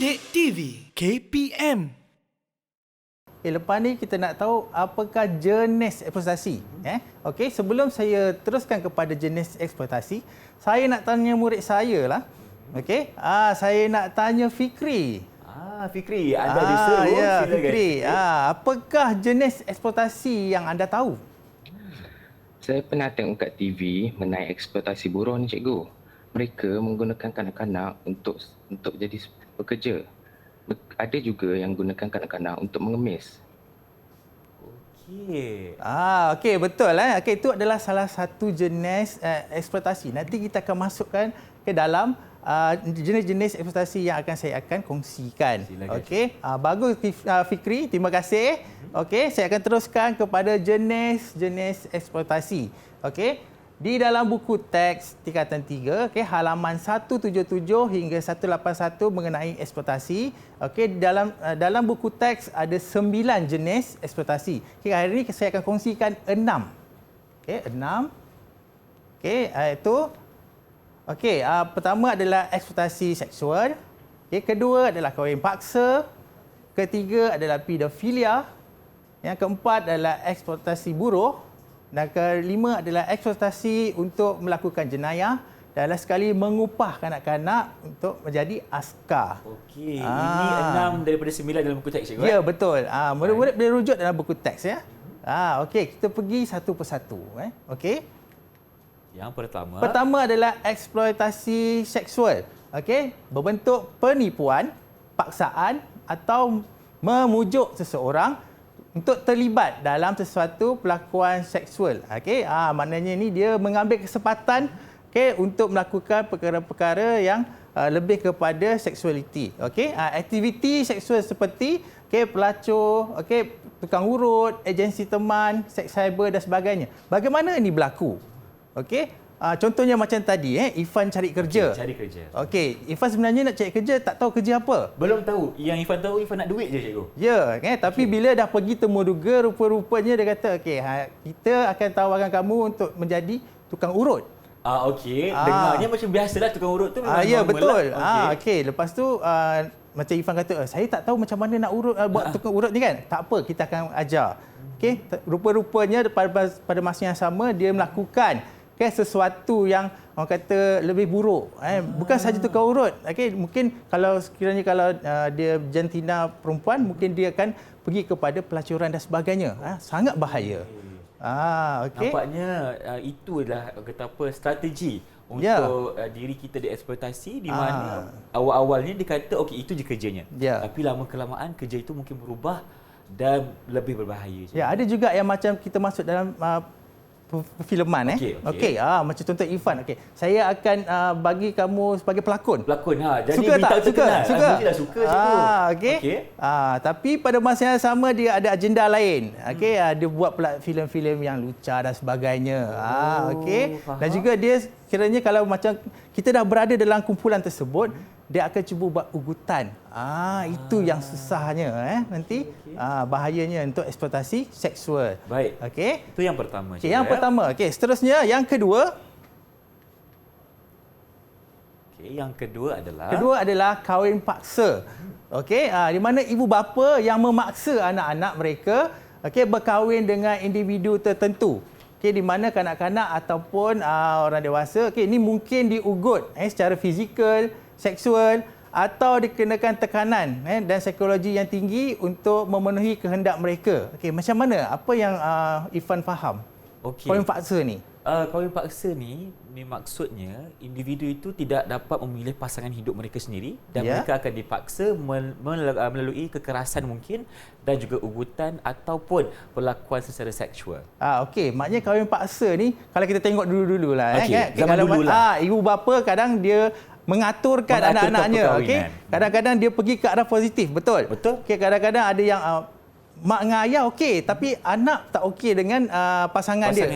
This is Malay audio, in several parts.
Didik TV KPM. Lepas ni kita nak tahu apakah jenis eksploitasi. Okey, sebelum saya teruskan kepada jenis eksploitasi, saya nak tanya murid saya lah. Okey, saya nak tanya Fikri. Fikri, anda disuruh. Ya, Fikri. Apakah jenis eksploitasi yang anda tahu? Saya pernah tengok kat TV mengenai eksploitasi buruh ni, cikgu. Mereka menggunakan kanak-kanak untuk jadi pekerja. Ada juga yang gunakan kanak-kanak untuk mengemis. Okey, betul. Okey, itu adalah salah satu jenis eksploitasi. Nanti kita akan masukkan ke dalam jenis-jenis eksploitasi yang saya akan kongsikan. Okey, bagus Fikri, terima kasih. Okey, saya akan teruskan kepada jenis-jenis eksploitasi. Okey. Di dalam buku teks tingkatan 3, halaman 177 hingga 181 mengenai eksploitasi. Okey, dalam buku teks ada 9 jenis eksploitasi. Okey, hari ini saya akan kongsikan 6. Okey, 6. Okey, itu. Okey, pertama adalah eksploitasi seksual. Okey, kedua adalah kahwin paksa. Ketiga adalah pedofilia. Yang keempat adalah eksploitasi buruh. Dan kelima adalah eksploitasi untuk melakukan jenayah dan last sekali mengupah kanak-kanak untuk menjadi askar. Okey, ini 6 daripada 9 dalam buku teks, cikgu. Ya, betul. Murid-murid boleh rujuk dalam buku teks ya. Okey, kita pergi satu persatu. Okey. Yang pertama. Pertama adalah eksploitasi seksual. Okey, berbentuk penipuan, paksaan atau memujuk seseorang untuk terlibat dalam sesuatu pelakuan seksual. Okey, maknanya ni dia mengambil kesempatan untuk melakukan perkara-perkara yang lebih kepada seksualiti. Okey, aktiviti seksual seperti pelacur, tukang urut, agensi teman, seks cyber dan sebagainya. Bagaimana ini berlaku? Okey, contohnya macam tadi, Ifan cari kerja. Cari kerja. Okey, Ifan sebenarnya nak cari kerja, tak tahu kerja apa. Belum tahu. Yang Ifan tahu, Ifan nak duit je, cikgu. Ya, tapi bila dah pergi temuduga, rupa-rupanya dia kata, okey, kita akan tawarkan kamu untuk menjadi tukang urut. Okey. Dengarnya macam biasalah tukang urut tu memang ya, betul. Okey. Lepas tu macam Ifan kata, saya tak tahu macam mana nak urut buat tukang urut ni kan. Tak apa, kita akan ajar. Okey, rupa-rupanya pada masa yang sama dia melakukan sesuatu yang orang kata lebih buruk. Bukan sahaja tukang urut. Mungkin kalau sekiranya dia jantina perempuan, mungkin dia akan pergi kepada pelacuran dan sebagainya. Sangat bahaya. Nampaknya itu adalah kata apa strategi untuk diri kita dieksploitasi di mana awal-awalnya dia kata okey itu je kerjanya. Tapi lama kelamaan kerja itu mungkin berubah dan lebih berbahaya. Ya, ada juga yang macam kita masuk dalam perfilman. Okey. Macam contoh Ifan. Okey, saya akan bagi kamu sebagai pelakon. Jadi suka tak? Suka. Mestilah suka cikgu. Okey. Tapi pada masa yang sama dia ada agenda lain. Okey, dia buat pula filem-filem yang lucah dan sebagainya. Okey. Dan juga dia kiranya kalau macam kita dah berada dalam kumpulan tersebut, dia akan cuba buat ugutan. Itu yang susahnya nanti. Bahayanya untuk eksploitasi seksual. Baik. Okey. Itu yang pertama. Yang pertama. Okey, seterusnya yang kedua. Okey, yang kedua adalah kahwin paksa. Okey, di mana ibu bapa yang memaksa anak-anak mereka berkahwin dengan individu tertentu. Okey, di mana kanak-kanak ataupun orang dewasa ini mungkin diugut secara fizikal, seksual atau dikenakan tekanan dan psikologi yang tinggi untuk memenuhi kehendak mereka. Okey, macam mana? Apa yang Ifan faham? Kahwin paksa ni. Kahwin paksa ni maksudnya individu itu tidak dapat memilih pasangan hidup mereka sendiri dan mereka akan dipaksa melalui kekerasan mungkin dan juga ugutan ataupun perlakuan secara seksual. Okey, maknanya kahwin paksa ni kalau kita tengok dulu-dulu lah. Zaman dulu lah. Ibu bapa kadang dia mengaturkan anak-anaknya. Kadang-kadang dia pergi ke arah positif, betul? Kadang-kadang ada yang mak dengan ayah okey, tapi anak tak okey dengan pasangan dia.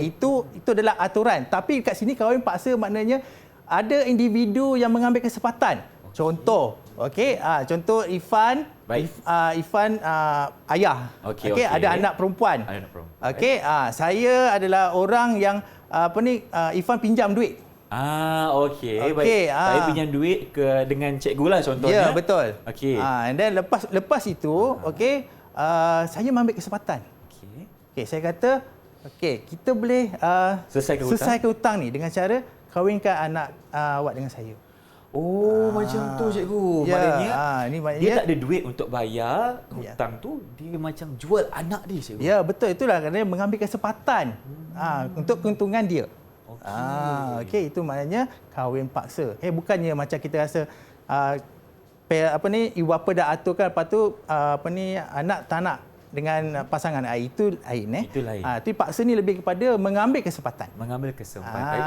Itu adalah aturan. Tapi kat sini kahwin paksa maknanya ada individu yang mengambil kesempatan. Contoh, contoh Ifan, Ifan ayah. Ada anak perempuan. Saya adalah orang yang Ifan pinjam duit. Okey. Baik. Saya pinjam duit dengan cikgu lah contohnya. Ya, betul. Okey. And then lepas itu, okey, saya mengambil kesempatan. Okey, saya kata, okey, kita boleh selesaikan hutang ni dengan cara kahwinkan anak awak dengan saya. Macam tu cikgu. Maknanya dia tak ada duit untuk bayar hutang tu, dia macam jual anak dia cikgu. Ya, betul. Itulah kerana mengambil kesempatan untuk keuntungan dia. Okey, itu maknanya kahwin paksa. Bukannya macam kita rasa ibu bapa dah aturkan, lepas tu anak tak nak dengan pasangan, itu lain. Itu lain. Tapi paksa ni lebih kepada mengambil kesempatan.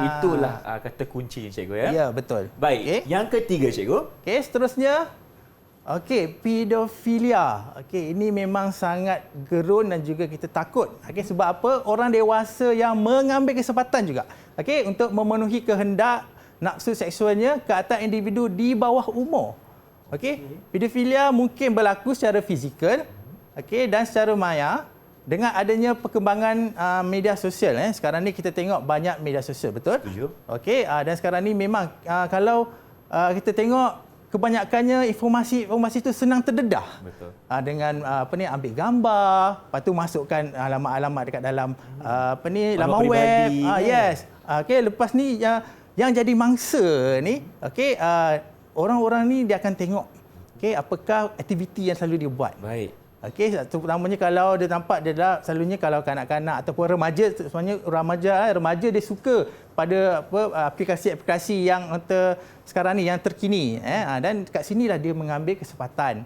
Itulah kata kunci cikgu ya. Ya, betul. Baik. Yang ketiga cikgu. Okey, seterusnya pedofilia. Ini memang sangat gerun dan juga kita takut. Sebab apa? Orang dewasa yang mengambil kesempatan juga. Untuk memenuhi kehendak nafsu seksualnya ke atas individu di bawah umur. Pedofilia mungkin berlaku secara fizikal, dan secara maya dengan adanya perkembangan media sosial. Sekarang ni kita tengok banyak media sosial, betul? Setuju. Dan sekarang ni memang kalau kita tengok kebanyakannya informasi itu senang terdedah. Betul. Dengan ambil gambar, lepas tu masukkan alamat-alamat dekat dalam laman web. Yes. Lepas ni yang jadi mangsa ni, orang-orang ni dia akan tengok apakah aktiviti yang selalu dia buat. Baik. Terutamanya kalau dia nampak selalunya kalau kanak-kanak ataupun remaja, sebenarnya remaja dia suka pada aplikasi-aplikasi yang sekarang ni yang terkini, dan kat sinilah dia mengambil kesempatan.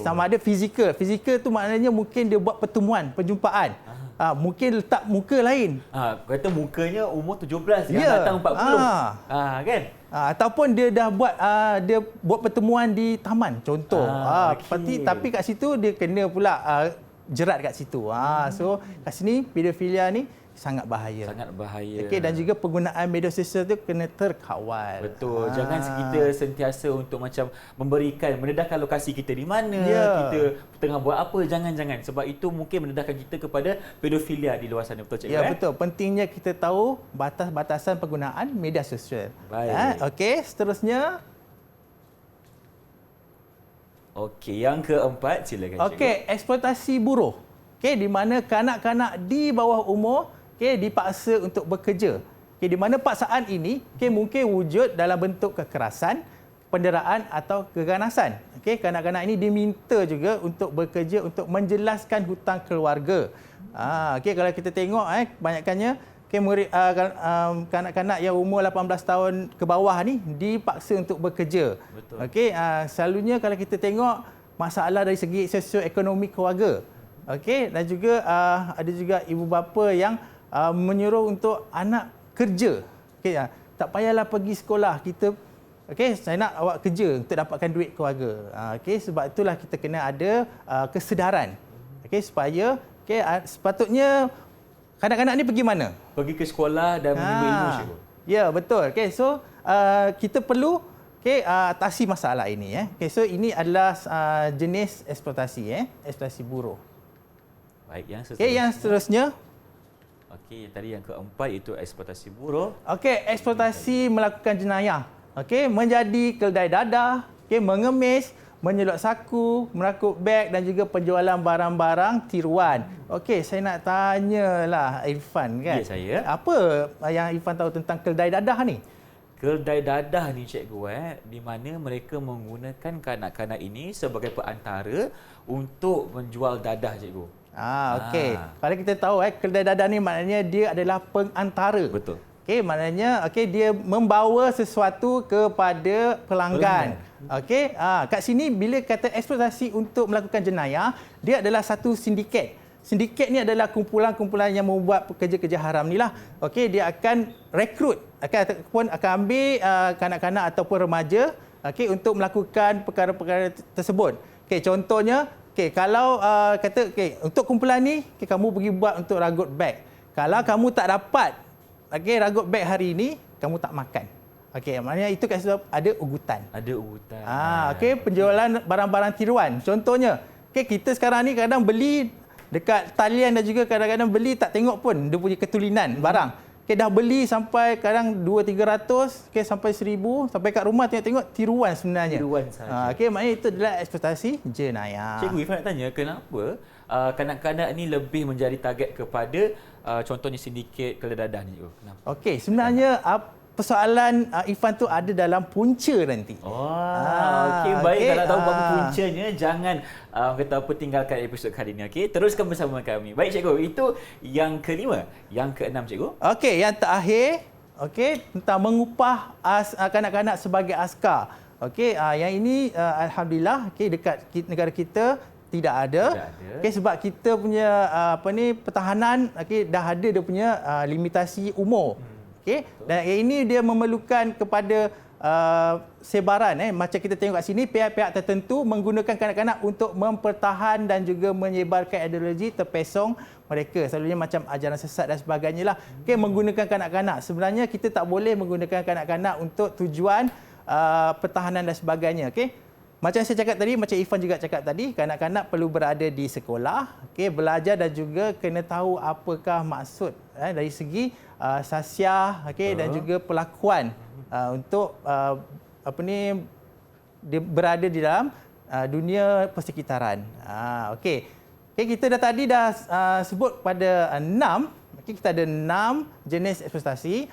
Sama ada fizikal tu maknanya mungkin dia buat perjumpaan. Mungkin letak muka lain. Kata mukanya umur 17 yang datang 40. Kan? Ataupun dia dah buat pertemuan di taman contoh. Tapi kat situ dia kena pula jerat kat situ. So kat sini pedofilia ni sangat bahaya. Dan juga penggunaan media sosial tu kena terkawal. Betul. Jangan kita sentiasa untuk macam mendedahkan lokasi kita di mana, kita tengah buat apa, jangan. Sebab itu mungkin mendedahkan kita kepada pedofilia di luar sana. Betul cikgu? Ya, betul. Pentingnya kita tahu batas-batasan penggunaan media sosial. Baik. Seterusnya. Yang keempat, silakan cikgu. Eksploitasi buruh. Di mana kanak-kanak di bawah umur dipaksa untuk bekerja. Di mana paksaan ini mungkin wujud dalam bentuk kekerasan, penderaan atau keganasan. Kanak-kanak ini diminta juga untuk bekerja untuk menjelaskan hutang keluarga. Kalau kita tengok kebanyakannya kanak-kanak yang umur 18 tahun ke bawah ni dipaksa untuk bekerja. Betul. Selalunya kalau kita tengok masalah dari segi sosioekonomi keluarga. Dan juga ada juga ibu bapa yang menyuruh untuk anak kerja. Tak payahlah pergi sekolah, kita saya nak awak kerja untuk dapatkan duit keluarga. Sebab itulah kita kena ada kesedaran. Supaya sepatutnya kanak-kanak ni pergi mana? Pergi ke sekolah dan menimba ilmu, cikgu. Ya, betul. So kita perlu atasi masalah ini. So ini adalah jenis eksploitasi, eksploitasi buruh. Baik, yang seterusnya. Yang seterusnya. Tadi yang keempat itu eksploitasi buruh. Eksploitasi melakukan jenayah. Menjadi keldai dadah, mengemis, menyelot saku, merakut beg dan juga penjualan barang-barang tiruan. Saya nak tanyalah Irfan kan. Ya, saya. Apa yang Irfan tahu tentang keldai dadah ni? Keldai dadah ni cikgu, di mana mereka menggunakan kanak-kanak ini sebagai perantara untuk menjual dadah, cikgu. Kalau kita tahu keldai dadah ni maknanya dia adalah pengantara. Betul. Maknanya dia membawa sesuatu kepada pelanggan. Kat sini bila kata eksploitasi untuk melakukan jenayah, dia adalah satu sindiket. Sindiket ni adalah kumpulan-kumpulan yang membuat kerja-kerja haram ni lah. Dia akan rekrut, ataupun akan ambil kanak-kanak ataupun remaja untuk melakukan perkara-perkara tersebut. Contohnya, kalau kata untuk kumpulan ni kamu pergi buat untuk ragut beg. Kalau kamu tak dapat ragut beg hari ini, kamu tak makan. Maknanya itu kat situ ada ugutan. Penjualan barang-barang tiruan. Contohnya, kita sekarang ni kadang beli dekat talian dan juga kadang-kadang beli tak tengok pun dia punya ketulinan barang. dah beli sampai kadang 200-300, sampai 1000, sampai kat rumah tengok-tengok tiruan sebenarnya. Tiruan saja. Maknanya itu adalah ekspektasi jenayah. Cikgu Ifan nak tanya, kenapa kanak-kanak ni lebih menjadi target kepada contohnya sindiket keledadah ni? Kenapa? Okey, sebenarnya persoalan Ifan tu ada dalam punca nanti. Okey, baik. Kalau nak tahu apa puncanya, jangan tinggalkan episod kali ini. Okey, teruskan bersama kami. Baik cikgu, itu yang kelima. Yang keenam cikgu. Okey, yang terakhir, tentang mengupah kanak-kanak sebagai askar. Okey, yang ini alhamdulillah dekat negara kita tidak ada. Sebab kita punya pertahanan dah ada dia punya limitasi umur. Dan ini dia memerlukan kepada sebaran macam kita tengok kat sini, pihak-pihak tertentu menggunakan kanak-kanak untuk mempertahan dan juga menyebarkan ideologi terpesong mereka, selalunya macam ajaran sesat dan sebagainya lah. Menggunakan kanak-kanak, sebenarnya kita tak boleh menggunakan kanak-kanak untuk tujuan pertahanan dan sebagainya. Macam saya cakap tadi, macam Ifan juga cakap tadi, kanak-kanak perlu berada di sekolah, belajar dan juga kena tahu apakah maksud dari segi sasiah, dan juga pelakuan untuk dia berada di dalam dunia persekitaran. Kita tadi dah sebut pada 6, kita ada 6 jenis eksploitasi.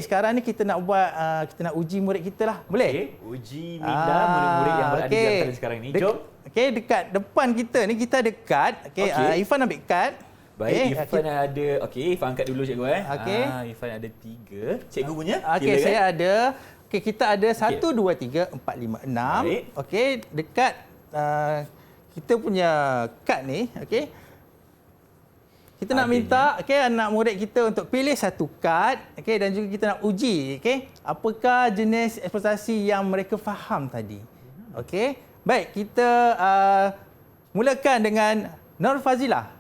Sekarang ni kita nak buat kita nak uji murid kita lah. Boleh? Uji minda murid-murid yang berada di antara sekarang ni. Jom. Dekat depan kita ni kita ada kad. Ifan ambil kad. Baik, Ifan ada. Ifan angkat dulu cikgu Ifan ada 3. Cikgu punya? Saya ada. Kita ada 1 2 3 4 5 6. Dekat kita punya kad ni, kita nak minta anak murid kita untuk pilih satu kad, dan juga kita nak uji apakah jenis eksploitasi yang mereka faham tadi. Baik, kita mulakan dengan Nur Fazilah.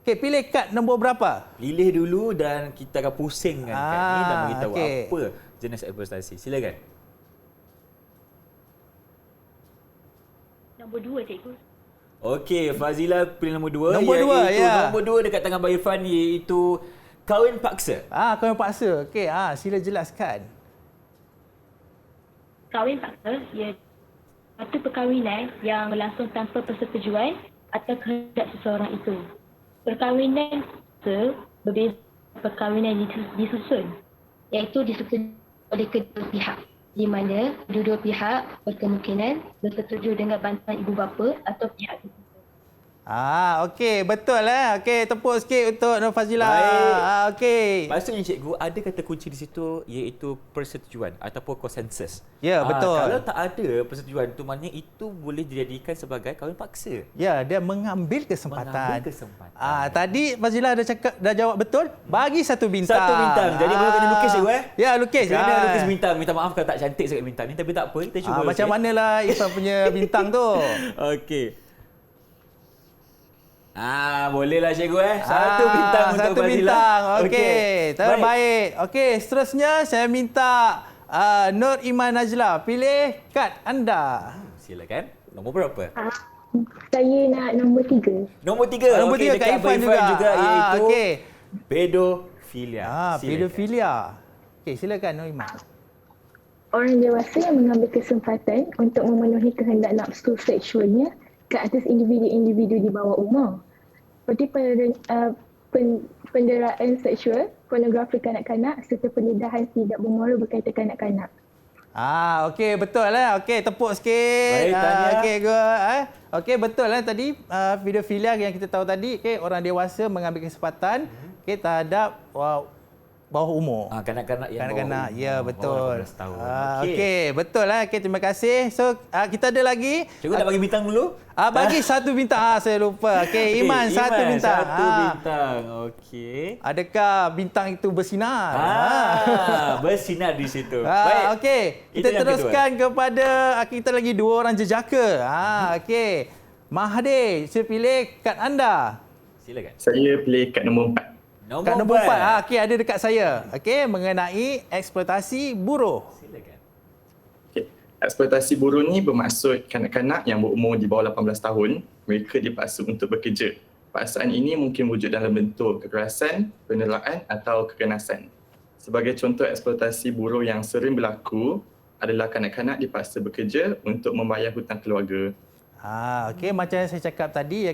Pilih kad nombor berapa? Pilih dulu dan kita akan pusingkan kad ni dan beritahu apa jenis eksploitasi. Silakan. Nombor 2 cikgu. Okey, Fazilah pilih nombor 2. Nombor 2, ya. Nombor 2 dekat tangan Abang Irfan iaitu kahwin paksa. Kahwin paksa. Sila jelaskan. Kahwin paksa ia satu perkahwinan yang berlangsung tanpa persetujuan atau kehendak seseorang itu. Perkahwinan paksa berbeza dengan perkahwinan disusun, iaitu disusun oleh kedua pihak, di mana kedua pihak berkemungkinan bersetuju dengan bantuan ibu bapa atau pihak ketiga. Betul tepuk sikit untuk Nur Fazilah. Maksudnya cikgu, ada kata kunci di situ iaitu persetujuan ataupun konsensus. Ya, betul. Kalau tak ada persetujuan tu, maknanya itu boleh dijadikan sebagai kahwin paksa. Ya, dia mengambil kesempatan. Tadi Fazilah dah jawab betul. Bagi 1 bintang. 1 bintang. Jadi baru kena lukis cikgu Ya, lukis. Kena lukis bintang. Minta maaf kalau tak cantik sangat bintang ni, tapi tak apa, kita cuba. Macam manalah Ifan punya bintang tu. Okey. Bolehlah cikgu 1 bintang untuk Fazilah. 1 bintang. Terbaik. Seterusnya saya minta Nur Iman Najla pilih kad anda. Silakan. Nombor berapa? Saya nak nombor 3. Nombor 3. Nombor 3 kat Ifan juga iaitu pedofilia. Pedofilia. Silakan Nur Iman. Orang dewasa yang mengambil kesempatan untuk memenuhi kehendak nafsu seksualnya ke atas individu-individu di bawah umur, seperti penderaan seksual, pornografi kanak-kanak serta pendedahan tidak bermoral berkaitan kanak-kanak. Betul lah. Tepuk sikit. Baik, tahniah. Betul lah tadi pedofilia yang kita tahu tadi, orang dewasa mengambil kesempatan terhadap bawah umur. Kanak-kanak yang kanak-kanak, ya betul. 18 tahun. Betul lah. Terima kasih. So kita ada lagi. Cikgu nak bagi bintang dulu? Bagi 1 bintang. Saya lupa. Iman 1 bintang. 1 bintang. Adakah bintang itu bersinar? Bersinar di situ. Baik. Kita teruskan kedua. kepada kita lagi 2 orang jejaka. Mahathir, saya pilih kad anda. Silakan. Saya pilih kad nombor 4. Kad nombor 4. Ada dekat saya. Mengenai eksploitasi buruh. Silakan. Eksploitasi buruh ni bermaksud kanak-kanak yang berumur di bawah 18 tahun, mereka dipaksa untuk bekerja. Paksaan ini mungkin wujud dalam bentuk kekerasan, penderaan atau keganasan. Sebagai contoh eksploitasi buruh yang sering berlaku adalah kanak-kanak dipaksa bekerja untuk membayar hutang keluarga. Okey, macam yang saya cakap tadi,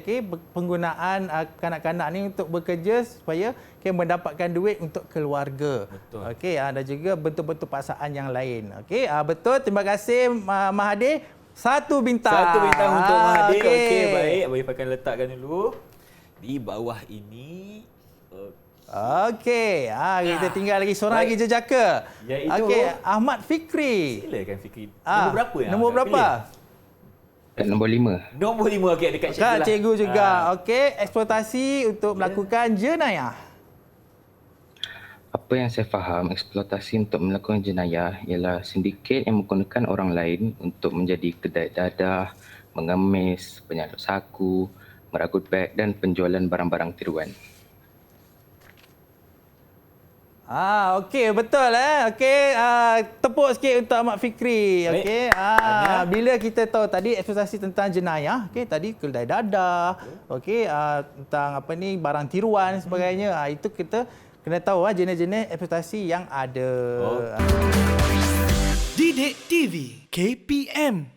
penggunaan kanak-kanak ni untuk bekerja supaya mendapatkan duit untuk keluarga. Betul. Okey, dan juga bentuk-bentuk paksaan yang lain. Okey, betul. Terima kasih Mahathir. 1 bintang. 1 bintang untuk Mahathir. Okey, baik. Abang akan letakkan dulu di bawah ini. Okey, kita tinggal lagi seorang lagi jejaka. Iaitu Okey, Ahmad Fikri. Silakan Fikri. Nombor berapa yang Nombor anda berapa? Nombor 5. Nombor 5. Okey, dekat cikgu lah. Cikgu juga. Okey, eksploitasi untuk melakukan jenayah. Apa yang saya faham, eksploitasi untuk melakukan jenayah ialah sindiket yang menggunakan orang lain untuk menjadi kedai dadah, mengemis, penyalut saku, meragut beg dan penjualan barang-barang tiruan. Okey, betul Okey, tepuk sikit untuk Ahmad Fikri. Okey. Bila kita tahu tadi eksploitasi tentang jenayah, tadi kedai dadah, okey, tentang barang tiruan dan sebagainya. Itu kita kena tahu jenis-jenis eksploitasi yang ada. Didik TV KPM